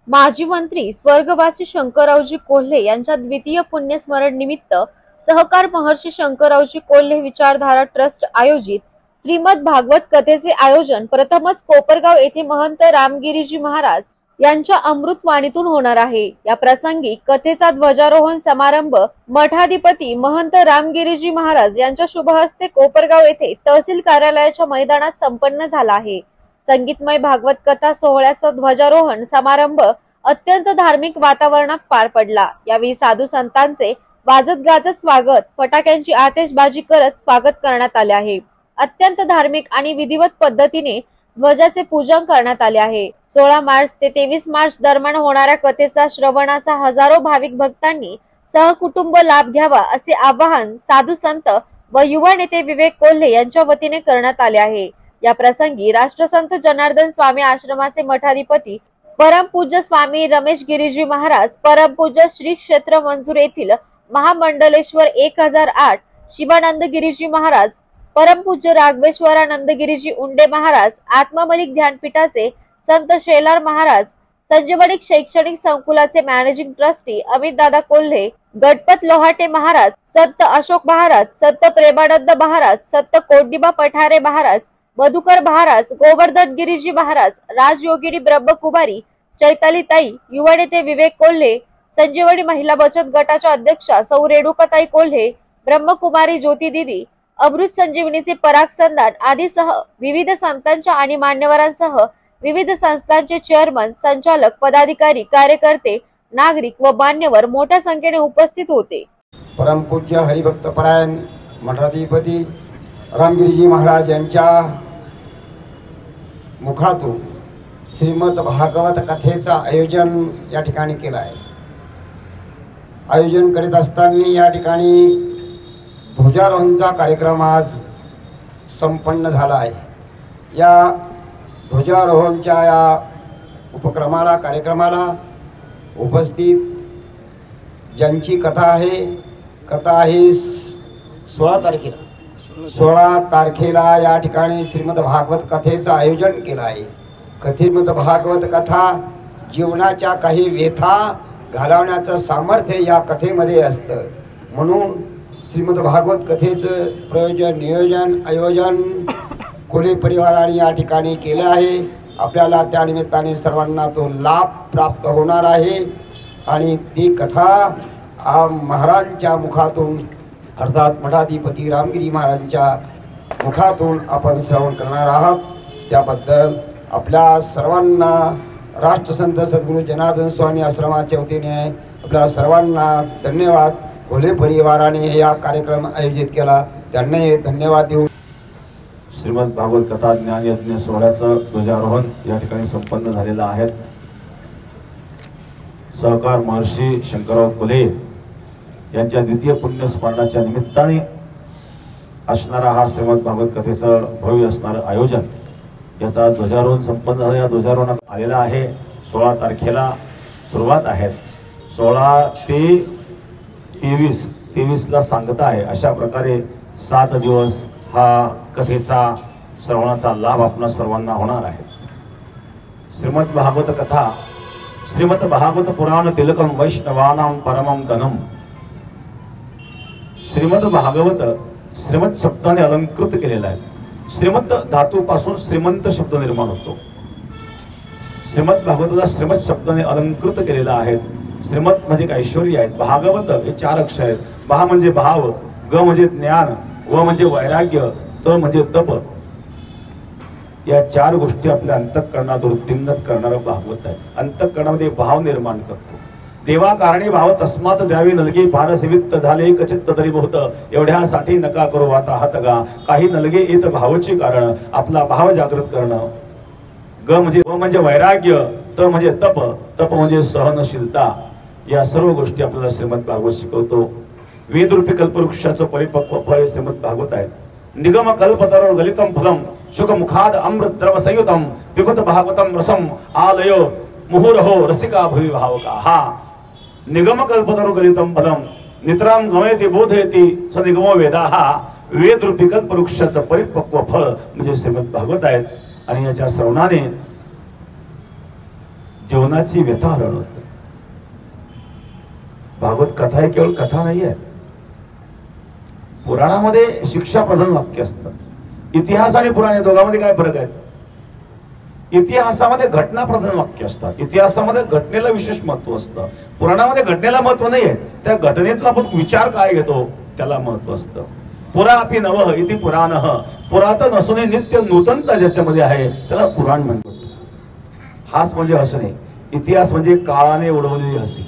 माजी मंत्री स्वर्गवासी शंकररावजी कोल्हे यांच्या द्वितीय पुण्यस्मरण निमित्त सहकार महर्षी शंकररावजी कोल्हे विचारधारा ट्रस्ट आयोजित श्रीमद भागवत कथेचे आयोजन प्रथमच कोपरगाव येथे महंत रामगिरीजी महाराज यांच्या अमृतवाणीतून होणार आहे। या प्रसंगी कथेचा ध्वजारोहण समारंभ मठाधिपती महंत रामगिरीजी महाराज यांच्या शुभ हस्ते कोपरगाव येथे तहसील कार्यालयाच्या मैदानात संपन्न झाला आहे। संगीतमय भागवत कथा सोहळ्याचा ध्वजारोहण समारंभ अत्यंत धार्मिक वातावरणात पार पडला। यावेळी साधू संतांचे वाजत गाजत स्वागत, फटाक्यांची आतिषबाजी करत स्वागत करण्यात आले आहे। अत्यंत धार्मिक आणि विधिवत पद्धतीने ध्वजाचे पूजन करण्यात आले आहे। 16 मार्च ते 23 मार्च दरम्यान होणाऱ्या कथेचा श्रवणाचा हजारो भाविक भक्तांनी सहकुटुंब लाभ घ्यावा असे आवाहन साधू संत व युवा नेते विवेक कोल्हे यांच्या वतीने करण्यात आले आहे। या प्रसंगी राष्ट्रसंत जनार्दन स्वामी आश्रमाचे मठाधिपती परमपूज्य स्वामी रमेश गिरीजी महाराज, परमपूज्य श्री क्षेत्र मंजूर येथील महामंडलेश्वर 1008 शिवानंद गिरीजी महाराज, परमपूज्य राघवेश्वरानंद गिरीजी उंडे महाराज, आत्ममलिक ध्यानपीठाचे संत शेलार महाराज, संजीवनी शैक्षणिक संकुलाचे मॅनेजिंग ट्रस्टी अमित दादा कोल्हे, गणपत लोहाटे महाराज, संत अशोक महाराज, संत प्रेमानंद महाराज, संत कोडिबा पठारे महाराज, मधुकर महाराज, गोवर्धन गिरीजी महाराज, राजयोगिनी ब्रह्मकुमारी चैतालीताई, युवा नेते विवेक कोल्हे, संजीवनी महिला बचत गटाच्या अध्यक्षा सौ रेणुकाताई कोल्हे, ब्रह्मकुमारी ज्योती दीदी, अमृत संजीवनीचे पराग संदान आदी सह विविध संतांच्या आणि मान्यवरांसह विविध संस्थांचे चेअरमन, संचालक, पदाधिकारी, कार्यकर्ते, नागरिक व मान्यवर मोठ्या संख्येने उपस्थित होते। परमपूज्य हरिभक्त परायण मठाधिपती रामगिरीजी महाराज यांच्या मुखातून श्रीमद भागवत कथेचा आयोजन या ठिकाणी केलं आहे। आयोजन करीत असताना या ठिकाणी ध्वजारोहणचा कार्यक्रम आज संपन्न झाला आहे। या ध्वजारोहणच्या या उपक्रमाला कार्यक्रमाला उपस्थित ज्यांची कथा आहे 16 तारखेला या ठिकाणी श्रीमद भागवत कथेचं आयोजन केलं आहे। श्रीमद भागवत कथा जीवनाच्या काही व्यथा घालवण्याचं सामर्थ्य या कथेमध्ये असतं, म्हणून श्रीमद भागवत कथेचं प्रयोजन, नियोजन, आयोजन कोल्हे परिवाराने या ठिकाणी केलं आहे। आपल्याला त्या निमित्ताने सर्वांना तो लाभ प्राप्त होणार आहे आणि ती कथा महाराजांच्या मुखातून अर्थात मठाधिपती रामगिरी महाराजांच्या मुखातून आपण श्रवण करणार आहात। त्याबद्दल आपल्या सर्वांना राष्ट्रसंत सद्गुरू जनार्दन स्वामी आश्रमाच्या वतीने आपल्या सर्वांना धन्यवाद। कोल्हे परिवाराने या कार्यक्रम आयोजित केला, त्यांनाही धन्यवाद देऊ। श्रीमद भागवत कथा ज्ञान यज्ञ सोहळ्याचं ध्वजारोहण या ठिकाणी संपन्न झालेलं आहे। सहकार महर्षी शंकरराव कोल्हे यांच्या द्वितीय पुण्यस्मरणाच्या निमित्ताने असणारा हा श्रीमद भागवत कथेचं भव्य असणारं आयोजन, याचा ध्वजारोहण संपन्न झालं। या ध्वजारोहणात आलेला आहे 16 तारखेला सुरुवात आहे, 16 ते 23 ला सांगता आहे। अशा प्रकारे 7 दिवस हा कथेचा श्रवणाचा लाभ आपल्या सर्वांना होणार आहे। श्रीमद भागवत कथा, श्रीमद भागवत पुराण तिलकम वैष्णवानां परमं धनम। श्रीमद भागवत श्रीमद शब्दाने अलंकृत केलेला आहे। श्रीमद धातूपासून श्रीमंत शब्द निर्माण होतो। श्रीमद भागवताला श्रीमद शब्दाने अलंकृत केलेला आहे। श्रीमद म्हणजे ऐश्वर्य आहेत। भागवत हे 4 अक्षर आहेत। भा म्हणजे भाव, ग म्हणजे ज्ञान, व म्हणजे वैराग्य, त म्हणजे तप। या 4 गोष्टी आपल्या अंतःकरणात वृत्तींगत करणारा भागवत आहे। अंतःकरणामध्ये भाव निर्माण करतो। देवा कारणे भाव तस्मात द्यावी नलगे, फार सेवित झाले कचित्त तरी बहुत, एवढ्यासाठी नका करू आता हातगा, काही नलगे येत भावची कारण, आपला भाव जागृत करणं। ग म्हणजे वैराग्य, त म्हणजे तप, तप म्हणजे सहनशीलता। या सर्व गोष्टी आपल्याला श्रीमद भागवत शिकवतो। वेदरूपी कल्पवृक्षाचं परिपक्व फळ श्रीमद भागवत आहे। निगम कल्पतरो गलितम फलम, शुक मुखाद अमृत द्रव संयुतम, पिबत भागवतम रसम आलयो मुहुरहो रसिका भुवि भावका। हा निगम कल्पतरो गलितम फलम नितराम गमयति बोधयति स निगमो वेदा, हा वेदरूपी कल्पवृक्षाचं परिपक्व फळ म्हणजे श्रीमद भागवत आहे। आणि याच्या श्रवणाने जीवनाची व्यथा हरण होते. भागवत कथा ही केवळ कथा नाही आहे. पुराणामध्ये शिक्षा प्रधान वाक्य असतं. इतिहास आणि पुराण या दोघांमध्ये काय फरक आहे? इतिहासामध्ये घटना प्रधान वाक्य असतात. इतिहासामध्ये घटनेला विशेष महत्व असतं. पुराणामध्ये घटनेला महत्व नाहीये. त्या घटनेतून आपण विचार काय घेतो त्याला महत्व असतं. पुरा अपि नवः इति पुराणः. पुरातन असूनही नित्य नूतनता ज्याच्यामध्ये आहे त्याला पुराण म्हणतो. हास म्हणजे हसणे. इतिहास म्हणजे काळाने उडवलेली हसी.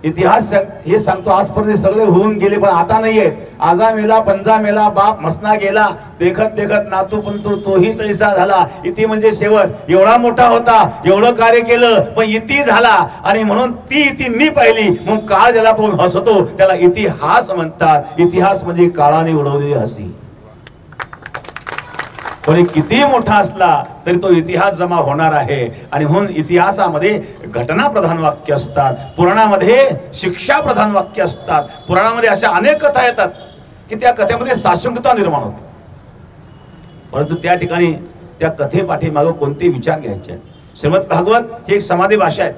इतिहास हे सांगतो आजपर्यंत सगळे होऊन गेले पण आता नाही आहेत. आजा मेला, पंजा मेला, बाप मसना गेला, देखत देखत नातू पंतू तोही तैसा झाला. इति म्हणजे शेवट. एवढा मोठा होता, एवढं कार्य केलं पण इति झाला आणि म्हणून ती इति मी पाहिली मग काळ ज्याला पाहून हसतो त्याला इतिहास म्हणतात. इतिहास म्हणजे काळाने उडवलेली हसी. कोणी किती मोठा असला तरी तो इतिहास जमा होणार आहे. आणि म्हणून इतिहासामध्ये घटना प्रधान वाक्य असतात. पुराणामध्ये शिक्षा प्रधान वाक्य असतात. पुराणामध्ये अशा अनेक कथा येतात की त्या कथेमध्ये साशंकता निर्माण होते. परंतु त्या ठिकाणी त्या कथेपाठीमागे कोणते विचार घ्यायचे? श्रीमद भागवत ही एक समाधी भाषा आहे.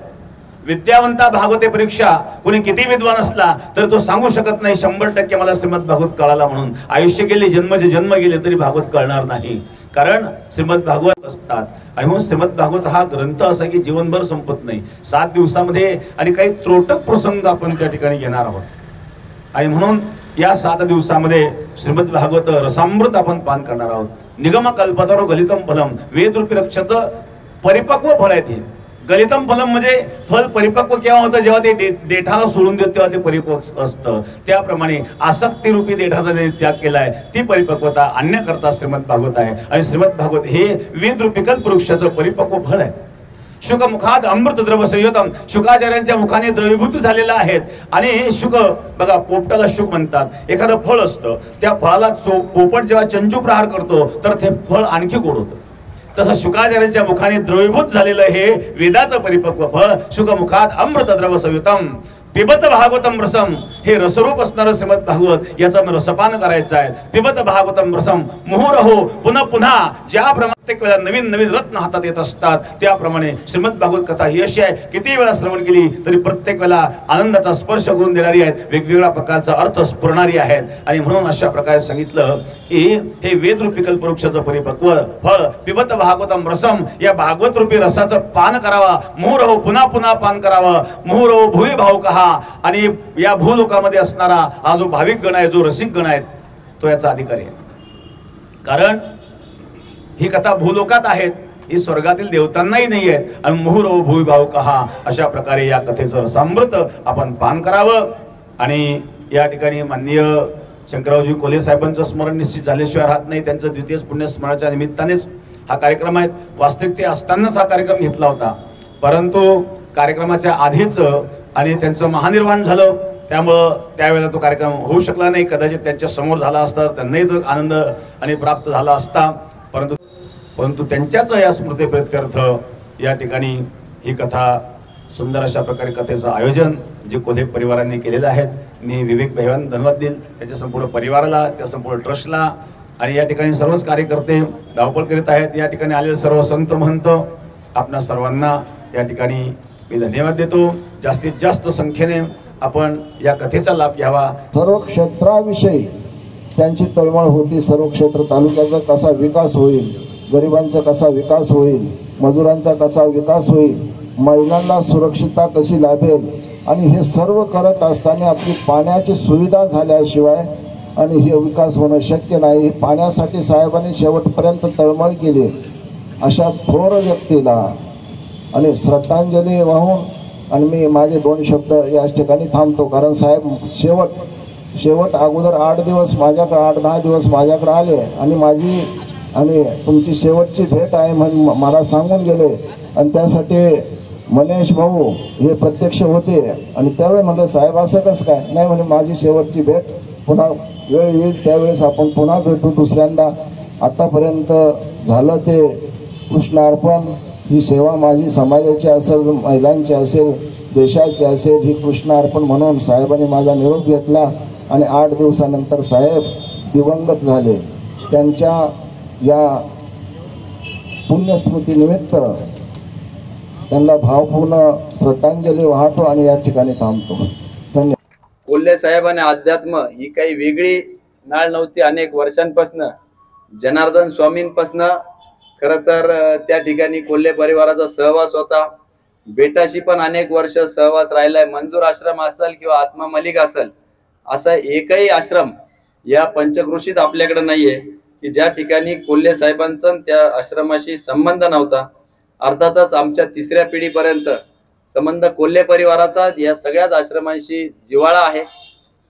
विद्यावंता भागवते परीक्षा. कोणी किती विद्वान असला तर तो सांगू शकत नाही 100% मला श्रीमद भागवत कळाला म्हणून. आयुष्य गेले, जन्मचे जन्म गेले तरी भागवत कळणार नाही. कारण श्रीमद भागवत असतात. आणि म्हणून श्रीमद भागवत हा ग्रंथ असा की जीवनभर संपत नाही. 7 दिवसामध्ये आणि काही त्रोटक प्रसंग आपण त्या ठिकाणी घेणार आहोत. आणि म्हणून या 7 दिवसामध्ये श्रीमद भागवत रसामृत आपण पान करणार आहोत. निगम कल्पतरो गलितम फलम. वेदरूपी वृक्षाचं परिपक्व फळ आहे ते. गलितम फलम म्हणजे फल परिपक्व केव्हा होतं? जेव्हा ते देठाला सोडून देत तेव्हा ते परिपक्व असतं. त्याप्रमाणे आसक्ती रूपी देठाचा त्याग केलाय ती परिपक्वता आणण्याकरता श्रीमद भागवत आहे. आणि श्रीमद भागवत हे वेद रूपी कल्पवृक्षाचं परिपक्व फळ आहे. शुक मुखात अमृत द्रव संयुतम. शुकाचार्यांच्या मुखाने द्रवीभूत झालेला आहेत. आणि शुक बघा, पोपटाला शुक म्हणतात. एखादं फळ असतं त्या फळाला पोपट जेव्हा चंचू प्रहार करतो तर ते फळ आणखी गोड होतं. तसं शुकाचार्यांच्या मुखाने द्रवीभूत झालेलं हे वेदाचं परिपक्व फळ. शुकमुखात अमृत द्रव संयुतम पिबत भागवतम रसम. हे रसरूप असणारं श्रीमद भागवत याचं रसपान करायचं आहे. पिबत भागवतम रसम मुहुरहो. पुन्हा पुन्हा ज्या प्रत्येक वेळा नवीन नवीन रत्न हातात येत असतात त्याप्रमाणे श्रीमद भागवत कथा ही अशी आहे किती वेळा श्रवण केली तरी प्रत्येक वेळा आनंदाचा स्पर्श करून देणारी आहेत. वेगवेगळ्या प्रकारचा अर्थ स्फुरणारी आहेत. आणि म्हणून अशा प्रकारे सांगितलं की हे वेदरूपी कल्पवृक्षाचं परिपक्व फळ पिबत भागवतम रसम. या भागवत रूपी रसाचं पान करावा. मुहुरहो. पुन्हा पुन्हा पान करावं. मुहुरहो भुवी भावुकः. आणि या भूलोकामध्ये असणारा हा जो भाविक गण आहे, जो रसिक गण आहे तो याचा अधिकारी आहे. कारण ही कथा भूलोकात आहेत, ही स्वर्गातील देवतांनाही नाही आहेत. आणि मुहुरहो भुवी भावुकः अशा प्रकारे या कथेचं रसामृत आपण पान करावं. आणि या ठिकाणी माननीय शंकररावजी कोल्हे साहेबांचं स्मरण निश्चित झाल्याशिवाय राहत नाही. त्यांचं द्वितीय पुण्यस्मरणाच्या निमित्तानेच हा कार्यक्रम आहे. वास्तविक ते असतानाच हा कार्यक्रम घेतला होता. परंतु कार्यक्रमाच्या आधीच आणि त्यांचं महानिर्वाण झालं त्यामुळं त्यावेळेला तो कार्यक्रम होऊ शकला नाही. कदाचित त्यांच्या समोर झाला असता त्यांनाही तो आनंद आणि प्राप्त झाला असता. परंतु त्यांच्याच या स्मृतिप्रीत्यर्थ या ठिकाणी ही कथा सुंदर अशा प्रकारे कथेचं आयोजन जे कोल्हे परिवारांनी केलेलं आहे. मी विवेक भाईवान धन्यवाद देईल त्याच्या संपूर्ण परिवाराला, त्या संपूर्ण ट्रस्टला. आणि या ठिकाणी सर्वच कार्यकर्ते धावपळ करीत आहेत. या ठिकाणी आलेले सर्व संत महंत आपणा सर्वांना या ठिकाणी मी धन्यवाद देतो. जास्तीत जास्त संख्येने आपण या कथेचा लाभ घ्यावा. सर्व क्षेत्राविषयी त्यांची तळमळ होती. सर्व क्षेत्र तालुक्याचा कसा विकास होईल, गरिबांचा कसा विकास होईल, मजुरांचा कसा विकास होईल, महिलांना सुरक्षितता कशी लाभेल. आणि हे सर्व करत असताना आपली पाण्याची सुविधा झाल्याशिवाय आणि हे विकास होणं शक्य नाही. पाण्यासाठी साहेबांनी शेवटपर्यंत तळमळ केली. अशा थोर व्यक्तीला आणि श्रद्धांजली वाहून आणि मी माझे 2 शब्द याच ठिकाणी थांबतो. कारण साहेब शेवट अगोदर 8 दिवस माझ्याकडे 8-10 दिवस माझ्याकडे आले आणि तुमची शेवटची भेट आहे म्हणून मला सांगून गेले. आणि त्यासाठी मनेश भाऊ हे प्रत्यक्ष होते. आणि त्यावेळी म्हणलं साहेब असं कसं काय? नाही म्हणे माझी शेवटची भेट, पुन्हा वेळ येईल त्यावेळेस आपण पुन्हा भेटू दुसऱ्यांदा. आतापर्यंत झालं ते कृष्णार्पण. ही सेवा माझी समाजाची असेल, महिलांची असेल, देशाची असेल, ही कृष्णार्पण म्हणून साहेबांनी माझा निरोप घेतला. आणि 8 दिवसानंतर साहेब दिवंगत झाले. त्यांच्या या पुण्यस्मृतीनिमित्त त्यांना भावपूर्ण श्रद्धांजली वाहतो आणि या ठिकाणी थांबतो. धन्यवाद. कोल्हे साहेबांनी अध्यात्म ही काही वेगळी नाळ नव्हती. अनेक वर्षांपासून जनार्दन स्वामींपासून खरं तर त्या ठिकाणी कोल्हे परिवाराचा सहवास होता. बेटाशी पण अनेक वर्ष सहवास राहिलाय. मंजूर आश्रम असेल किंवा आत्मा मलिक असेल, असा एकही आश्रम या पंचक्रोशीत आपल्याकडे नाहीये की ज्या ठिकाणी कोल्हे साहेबांचा त्या आश्रमाशी संबंध नव्हता. अर्थातच आमच्या तिसऱ्या पिढीपर्यंत संबंध कोल्हे परिवाराचा या सगळ्याच आश्रमांशी जिव्हाळा आहे.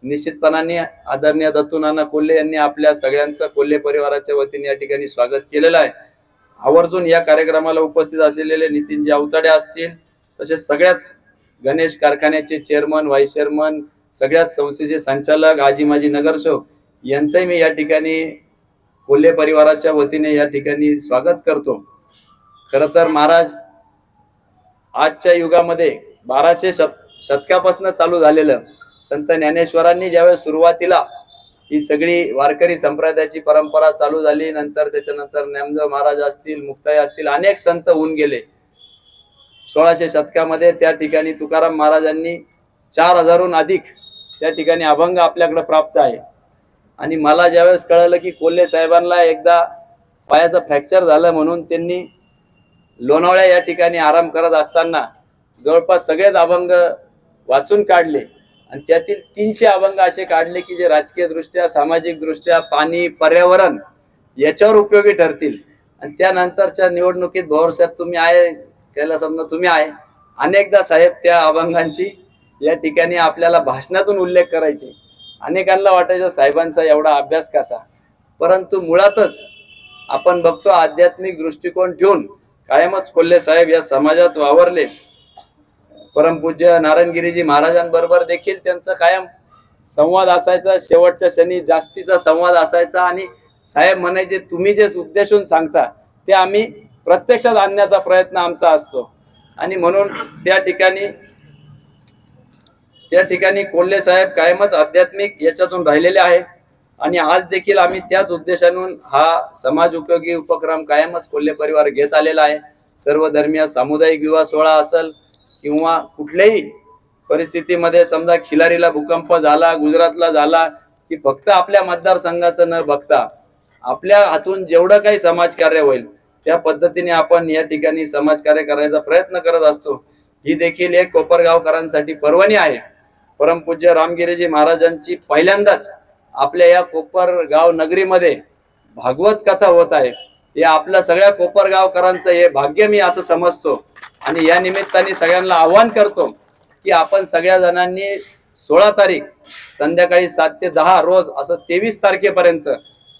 निश्चितपणाने आदरणीय दत्तू नाना कोल्हे यांनी आपल्या सगळ्यांचं कोल्हे परिवाराच्या वतीने या ठिकाणी स्वागत केलेलं आहे. आवर्जून या कार्यक्रमाला उपस्थित असलेले नितीनजी अवताडे असतील, तसेच सगळ्याच गणेश कारखान्याचे चेअरमन, व्हाईस चेअरमन, सगळ्याच संस्थेचे संचालक, आजी माजी नगरसेवक यांचंही मी या ठिकाणी कोल्हे परिवाराच्या वतीने या ठिकाणी स्वागत करतो. खरं तर महाराज आजच्या युगामध्ये 1200 शतकापासून चालू झालेलं संत ज्ञानेश्वरांनी ज्यावेळेस सुरुवातीला ही सगळी वारकरी संप्रदायाची परंपरा चालू झाली, नंतर त्याच्यानंतर ज्ञानदेव महाराज असतील, मुक्ताई असतील, अनेक संत होऊन गेले. 1600 शतकामध्ये त्या ठिकाणी तुकाराम महाराजांनी 4000हून अधिक त्या ठिकाणी अभंग आपल्याकडे प्राप्त आहे. आणि मला ज्यावेळेस कळलं की कोल्हे साहेबांना एकदा पायाचं फ्रॅक्चर झालं म्हणून त्यांनी लोणावळ्या या ठिकाणी आराम करत असताना जवळपास सगळेच अभंग वाचून काढले आणि त्यातील 300 अभंग असे काढले की जे राजकीय दृष्ट्या, सामाजिक दृष्ट्या, पाणी, पर्यावरण याच्यावर उपयोगी ठरतील. आणि त्यानंतरच्या निवडणुकीत भाऊसाहेब तुम्ही आहे, कैलासमना तुम्ही आहे, अनेकदा साहेब त्या अभंगांची या ठिकाणी आपल्याला भाषणातून उल्लेख करायचे. अनेकांना वाटायचं साहेबांचा एवढा अभ्यास कसा, परंतु मुळातच आपण बघतो आध्यात्मिक दृष्टिकोन ठेवून कायमच कोल्हे साहेब या समाजात वावरले. परमपूज्य नारायणगिरीजी महाराजांबरोबर देखील त्यांचा कायम संवाद असायचा. शेवटच्या क्षणी जास्तीचा संवाद असायचा आणि साहेब म्हणायचे, तुम्ही जे उद्देशून सांगता ते आम्ही प्रत्यक्षात आणण्याचा प्रयत्न आमचा असतो. आणि म्हणून त्या ठिकाणी कोल्हे साहेब कायमच आध्यात्मिक याच्यातून राहिलेले आहेत. आणि आज देखील आम्ही त्याच उद्देशाने हा समाज उपयोगी उपक्रम कायमच कोल्हे परिवार घेत आलेला आहे. सर्वधर्मीय सामुदायिक विवाह सोहळा असेल किंवा कुठल्याही परिस्थितीमध्ये, समजा खिलारीला भूकंप झाला, गुजरातला झाला, की फक्त आपल्या मतदारसंघाचं न बघता आपल्या हातून जेवढं काही समाजकार्य होईल त्या पद्धतीने आपण या ठिकाणी समाजकार्य करायचा प्रयत्न करत असतो. ही देखील एक कोपरगावकरांसाठी पर्वणी आहे. परमपूज्य रामगिरीजी महाराजांची पहिल्यांदाच आपल्या या कोपरगाव नगरीमध्ये भागवत कथा होत आहे. हे आपल्या सगळ्या कोपरगावकरांचं हे भाग्य मी असं समजतो. आणि या निमित्ताने सगळ्यांना आवाहन करतो की आपण सगळ्या जणांनी 16 तारीख संध्याकाळी 7 ते 10 रोज असं 23 तारखेपर्यंत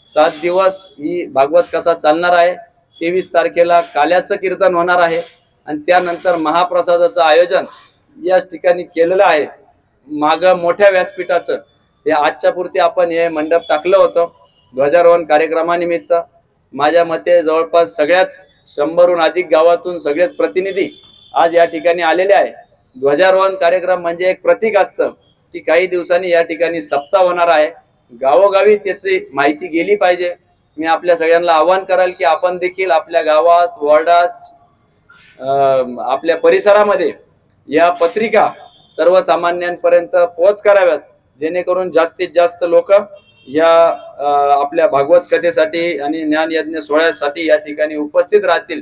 7 दिवस ही भागवत कथा चालणार आहे. 23 तारखेला काल्याचं कीर्तन होणार आहे आणि त्यानंतर महाप्रसादाचं आयोजन याच ठिकाणी केलेलं आहे. मागं मोठ्या व्यासपीठाचं हे आजच्या पुरती आपण हे मंडप टाकलं होतं ध्वजारोहण कार्यक्रमानिमित्त. माझ्या मते जवळपास सगळ्याच 100हून अधिक गावातून सगळेच प्रतिनिधी आज या ठिकाणी आलेले आहे. ध्वजारोहण कार्यक्रम म्हणजे एक प्रतीक असतं की काही दिवसांनी या ठिकाणी सप्ताह होणार आहे. गावोगावी त्याची माहिती गेली पाहिजे. मी आपल्या सगळ्यांना आवाहन कराल की आपण देखील आपल्या गावात, वॉर्डात, आपल्या परिसरामध्ये या पत्रिका सर्वसामान्यांपर्यंत पोहोच कराव्यात, जेणेकरून जास्तीत जास्त लोक या आपल्या भागवत कथेसाठी आणि ज्ञान यज्ञ सोहळ्यासाठी या ठिकाणी उपस्थित राहतील.